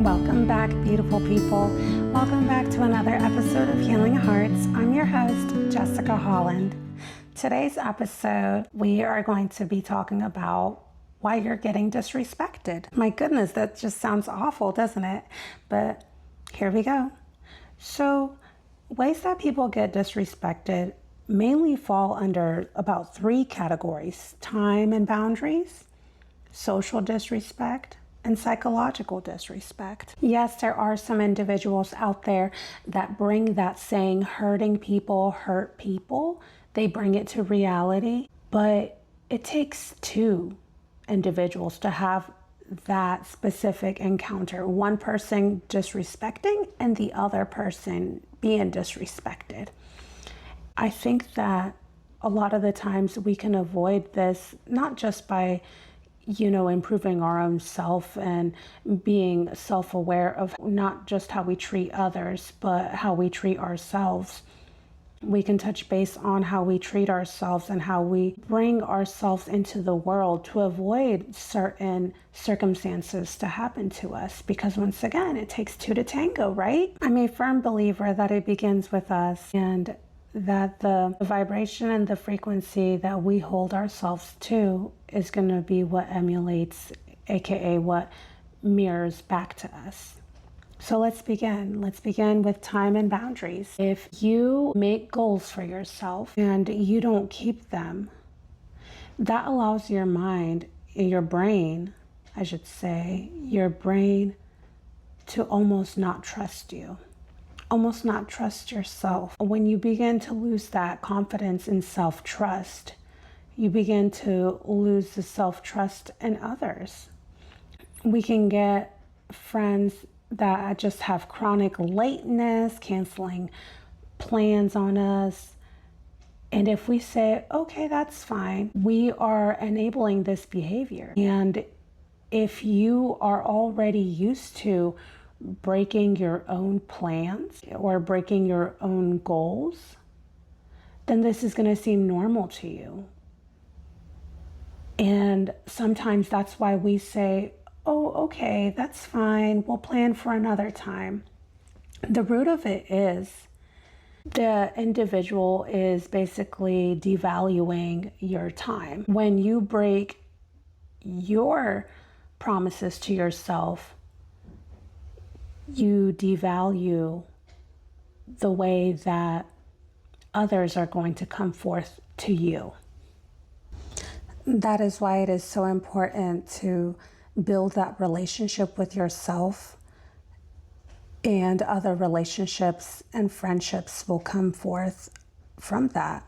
Welcome back, beautiful people. Welcome back to another episode of Healing Hearts. I'm your host, Jessica Holland. Today's episode, we are going to be talking about why you're getting disrespected. My goodness, that just sounds awful, doesn't it? But here we go. So, ways that people get disrespected mainly fall under about three categories: time and boundaries, social disrespect, and psychological disrespect. Yes, there are some individuals out there that bring that saying, hurting people hurt people. They bring it to reality, but it takes two individuals to have that specific encounter. One person disrespecting and the other person being disrespected. I think that a lot of the times we can avoid this, not just by improving our own self and being self-aware of not just how we treat others, but how we treat ourselves. We can touch base on how we treat ourselves and how we bring ourselves into the world to avoid certain circumstances to happen to us. Because once again, it takes two to tango, right? I'm a firm believer that it begins with us, and that the vibration and the frequency that we hold ourselves to is going to be what emulates, aka what mirrors back to us. So let's begin. Let's begin with time and boundaries. If you make goals for yourself and you don't keep them, that allows your mind, your brain, I should say, your brain to almost not trust you. Almost not trust yourself. When you begin to lose that confidence and self-trust, you begin to lose the self-trust in others. We can get friends that just have chronic lateness, canceling plans on us. And if we say, okay, that's fine, we are enabling this behavior. And if you are already used to breaking your own plans or breaking your own goals, then this is going to seem normal to you. And sometimes that's why we say, oh, okay, that's fine, we'll plan for another time. The root of it is the individual is basically devaluing your time. When you break your promises to yourself, you devalue the way that others are going to come forth to you. That is why it is so important to build that relationship with yourself, and other relationships and friendships will come forth from that.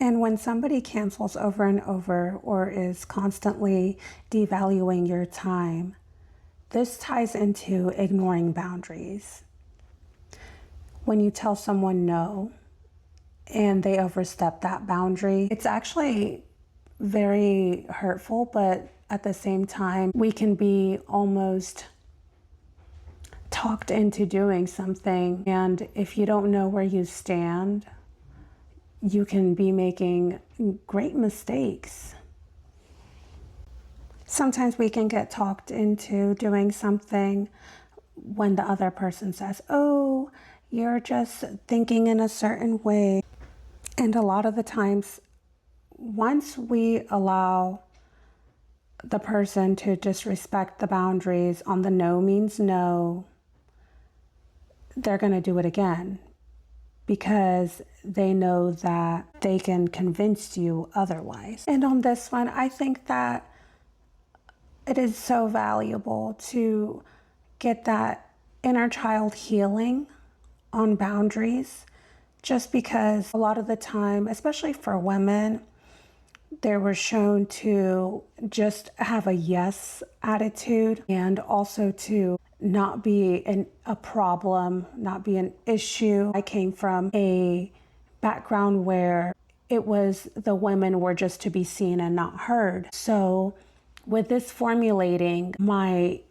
And when somebody cancels over and over or is constantly devaluing your time, this ties into ignoring boundaries. When you tell someone no and they overstep that boundary, it's actually very hurtful, but at the same time, we can be almost talked into doing something. And if you don't know where you stand, you can be making great mistakes. Sometimes we can get talked into doing something when the other person says, oh, you're just thinking in a certain way. And a lot of the times, once we allow the person to disrespect the boundaries on the no means no, they're going to do it again because they know that they can convince you otherwise. And on this one, I think that it is so valuable to get that inner child healing on boundaries, just because a lot of the time, especially for women, they were shown to just have a yes attitude and also to not be a problem, not be an issue. I came from a background where it was the women were just to be seen and not heard. So with this formulating my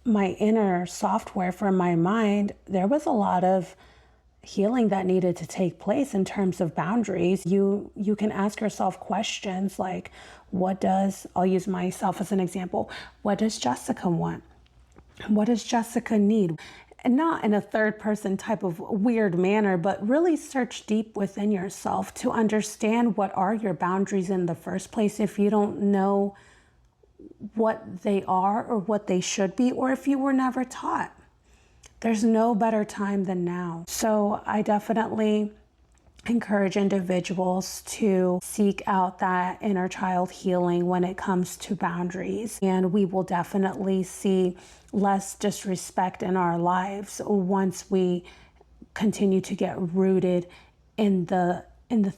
inner software for my mind, there was a lot of healing that needed to take place in terms of boundaries. You can ask yourself questions like, I'll use myself as an example, what does Jessica want? What does Jessica need? And not in a third person type of weird manner, but really search deep within yourself to understand what are your boundaries in the first place if you don't know what they are or what they should be, or if you were never taught. There's no better time than now. So I definitely encourage individuals to seek out that inner child healing when it comes to boundaries. And we will definitely see less disrespect in our lives once we continue to get rooted in the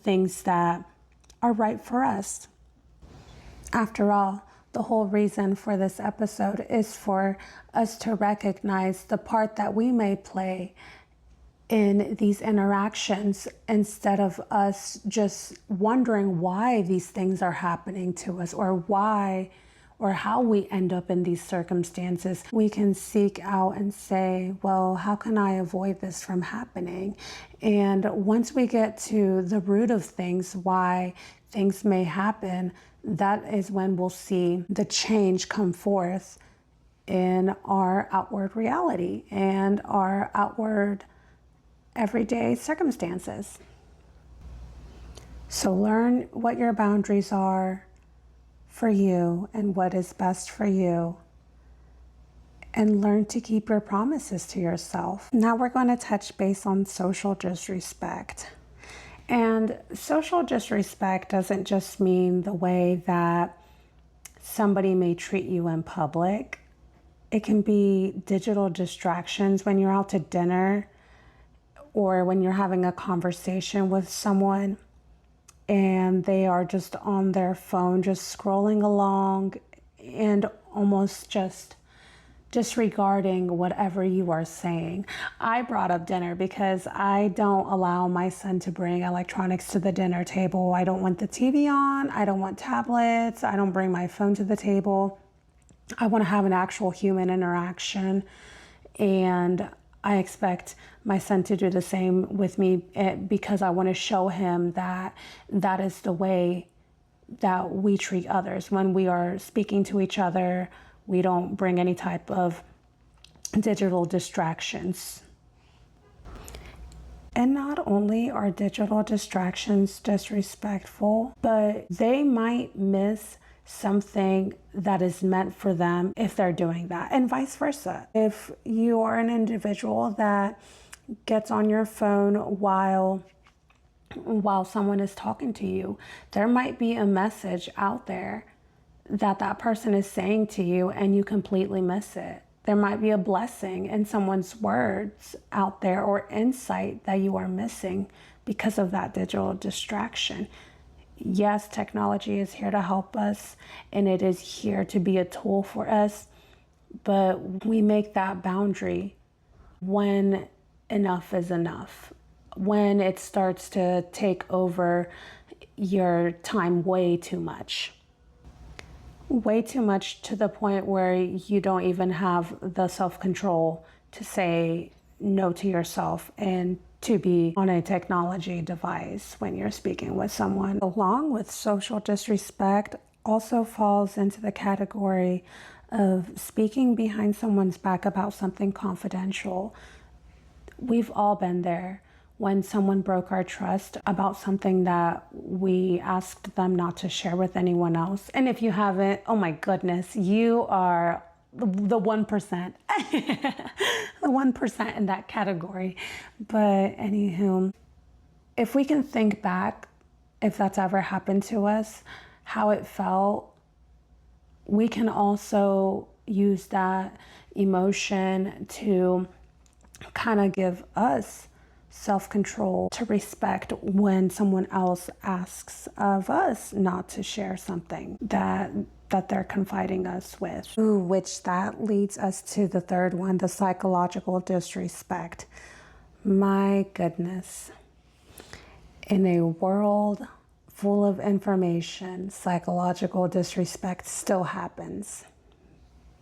things that are right for us. After all, the whole reason for this episode is for us to recognize the part that we may play in these interactions instead of us just wondering why these things are happening to us or why or how we end up in these circumstances. We can seek out and say, well, how can I avoid this from happening? And once we get to the root of things, why things may happen, that is when we'll see the change come forth in our outward reality and our outward everyday circumstances. So learn what your boundaries are for you and what is best for you, and learn to keep your promises to yourself. Now we're going to touch base on social disrespect. And social disrespect doesn't just mean the way that somebody may treat you in public. It can be digital distractions when you're out to dinner or when you're having a conversation with someone and they are just on their phone, just scrolling along and almost just disregarding whatever you are saying. I brought up dinner because I don't allow my son to bring electronics to the dinner table. I don't want the TV on. I don't want tablets. I don't bring my phone to the table. I want to have an actual human interaction, and I expect my son to do the same with me because I want to show him that that is the way that we treat others. When we are speaking to each other, we don't bring any type of digital distractions. And not only are digital distractions disrespectful, but they might miss something that is meant for them if they're doing that, and vice versa. If you are an individual that gets on your phone while someone is talking to you, there might be a message out there that person is saying to you and you completely miss it. There might be a blessing in someone's words out there or insight that you are missing because of that digital distraction. Yes, technology is here to help us and it is here to be a tool for us, but we make that boundary when enough is enough. When it starts to take over your time way too much. Way too much to the point where you don't even have the self-control to say no to yourself and to be on a technology device when you're speaking with someone. Along with social disrespect also falls into the category of speaking behind someone's back about something confidential. We've all been there when someone broke our trust about something that we asked them not to share with anyone else. And if you haven't, oh my goodness, you are the 1%, the 1% in that category. But anywho, if we can think back, if that's ever happened to us, how it felt, we can also use that emotion to kind of give us self-control to respect when someone else asks of us not to share something that they're confiding us with. Ooh, which that leads us to the third one, the psychological disrespect. My goodness. In a world full of information, psychological disrespect still happens.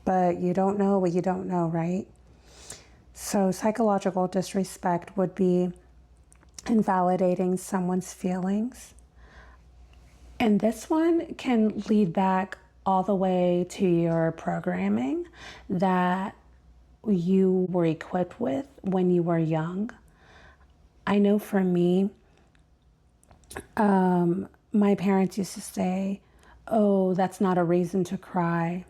But you don't know what you don't know, right? So psychological disrespect would be invalidating someone's feelings. And this one can lead back all the way to your programming that you were equipped with when you were young. I know for me, my parents used to say, "Oh, that's not a reason to cry."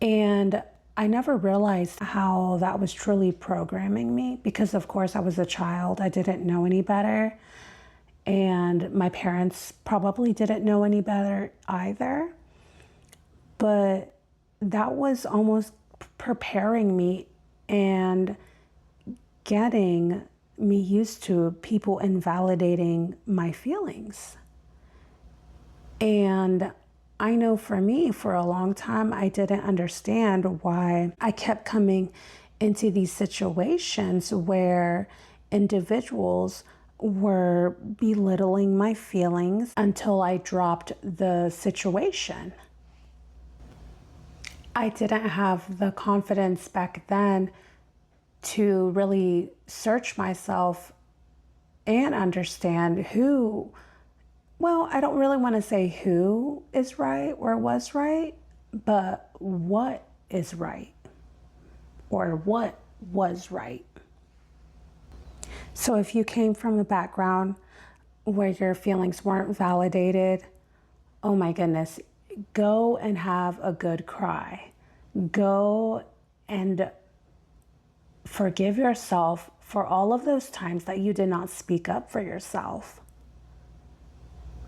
And I never realized how that was truly programming me because, of course, I was a child. I didn't know any better. And my parents probably didn't know any better either. But that was almost preparing me and getting me used to people invalidating my feelings. And I know for me, for a long time, I didn't understand why I kept coming into these situations where individuals were belittling my feelings until I dropped the situation. I didn't have the confidence back then to really search myself and understand who, well, I don't really want to say who is right or was right, but what is right or what was right. So if you came from a background where your feelings weren't validated, oh my goodness, go and have a good cry. Go and forgive yourself for all of those times that you did not speak up for yourself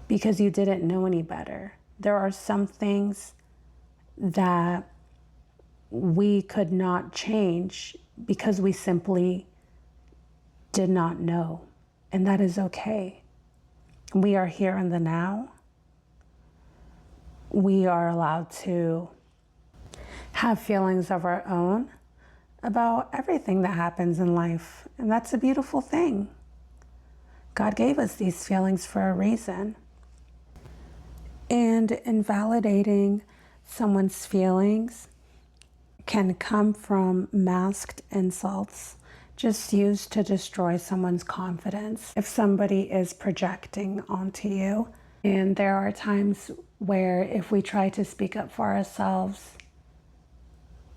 because you didn't know any better. There are some things that we could not change because we simply did not know, and that is okay. We are here in the now. We are allowed to have feelings of our own about everything that happens in life, and that's a beautiful thing. God gave us these feelings for a reason. And invalidating someone's feelings can come from masked insults just used to destroy someone's confidence. If somebody is projecting onto you, and there are times where if we try to speak up for ourselves,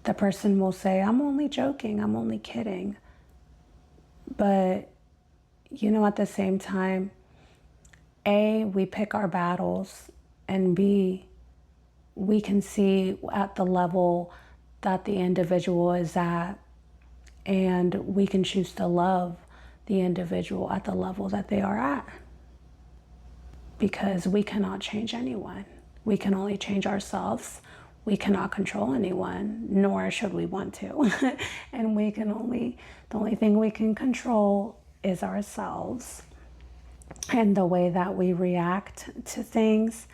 the person will say, "I'm only joking, I'm only kidding." But, at the same time, A, we pick our battles, and B, we can see at the level that the individual is at, and we can choose to love the individual at the level that they are at. Because we cannot change anyone. We can only change ourselves. We cannot control anyone, nor should we want to. And the only thing we can control is ourselves and the way that we react to things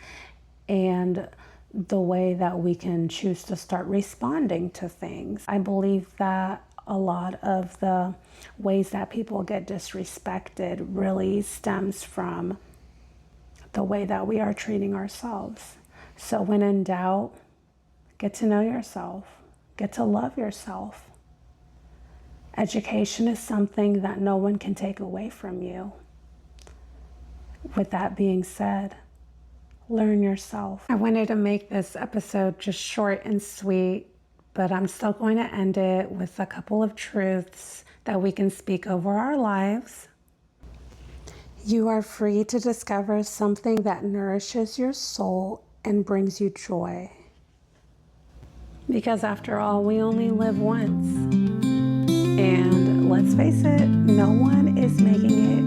and the way that we can choose to start responding to things. I believe that a lot of the ways that people get disrespected really stems from the way that we are treating ourselves. So when in doubt, get to know yourself, get to love yourself. Education is something that no one can take away from you. With that being said, learn yourself. I wanted to make this episode just short and sweet, but I'm still going to end it with a couple of truths that we can speak over our lives. You are free to discover something that nourishes your soul and brings you joy. Because after all, we only live once. And let's face it, no one is making it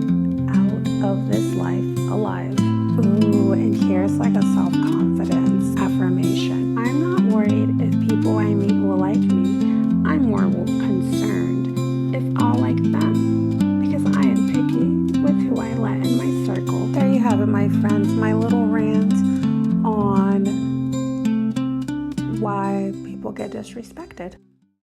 out of this life alive. Ooh, and here's like a self-confidence affirmation. I'm not worried if people I meet will like me. I'm more concerned if I'll like them, because I am picky with who I let in my circle. There you have it, my friends, my little rant on why people get disrespected.